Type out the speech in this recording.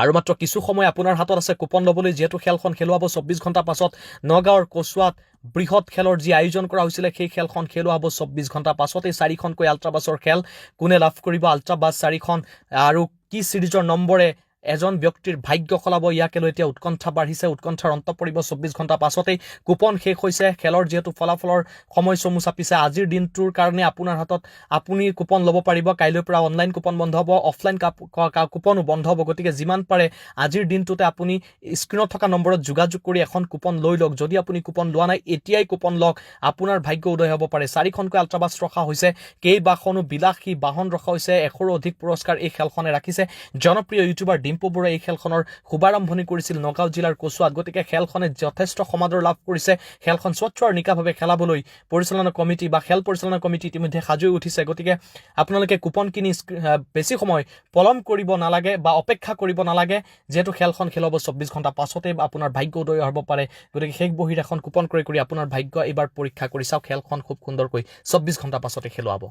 আৰু মাত্ৰ কিছু সময় আপোনাৰ হাতত আছে কুপন ল'বলৈ, যিহেতু খেলখন খেলুৱা হ'ব 24 ঘণ্টা পাছত। নগাঁৱৰ কচুৱাত বৃহৎ খেলৰ যি আয়োজন কৰা হৈছিলে সেই খেলখন খেলুৱা হ'ব 24 ঘণ্টা পাছতেই। 4খনকৈ আল্ট্ৰাবাছৰ খেল কোনে লাভ কৰিব আল্ট্ৰাবাছ 4খন, আৰু কি সিৰিজৰ নম্বৰে এজন ব্যক্তিৰ ভাগ্য সলাব, ইয়াকে লৈ এতিয়া উৎকণ্ঠা বাঢ়িছে। উৎকণ্ঠাৰ অন্ত পৰিব 24 ঘণ্টা পাছতেই। কুপন শেষ হৈছে, খেলৰ যিহেতু ফলাফলৰ সময় চমু চাপিছে। আজিৰ দিনটোৰ কাৰণে আপোনাৰ হাতত আপুনি কুপন ল'ব পাৰিব। কাইলৈৰ পৰা অনলাইন কুপন বন্ধ হ'ব, অফলাইন কুপনো বন্ধ হ'ব। গতিকে যিমান পাৰে আজিৰ দিনটোতে আপুনি স্ক্ৰীণত থকা নম্বৰত যোগাযোগ কৰি এখন কুপন লৈ লওক। যদি আপুনি কুপন লোৱা নাই এতিয়াই কুপন লওক, আপোনাৰ ভাগ্য উদয় হ'ব পাৰে। 4খনকৈ আল্ট্ৰাবাছ ৰখা হৈছে, কেইবাখনো বিলাসী বাহন ৰখা হৈছে, 100ৰো অধিক পুৰস্কাৰ এই খেলখনে ৰাখিছে। জনপ্ৰিয় ইউটিউবাৰ ডিম্পু বৰুৱাই এই খেলখনৰ শুভাৰম্ভণি কৰিছিল নগাঁও জিলাৰ কচুৱাত। গতিকে খেলখনে যথেষ্ট সমাদৰ লাভ কৰিছে। খেলখন স্বচ্ছ আৰু নিকাভাৱে খেলাবলৈ পৰিচালনা কমিটি বা খেল পৰিচালনা কমিটি ইতিমধ্যে সাজু উঠিছে। গতিকে আপোনালোকে কুপন কিনি বেছি সময় পলম কৰিব নালাগে বা অপেক্ষা কৰিব নালাগে, যিহেতু খেলখন খেলাব 24 ঘণ্টা পাছতে আপোনাৰ ভাগ্য উদয় হ'ব পাৰে। গতিকে শেষ বহীত এখন কুপন ক্ৰয় কৰি আপোনাৰ ভাগ্য এইবাৰ পৰীক্ষা কৰি চাওক। খেলখন খুব সুন্দৰকৈ 24 ঘণ্টা পাছতে খেলুৱাব।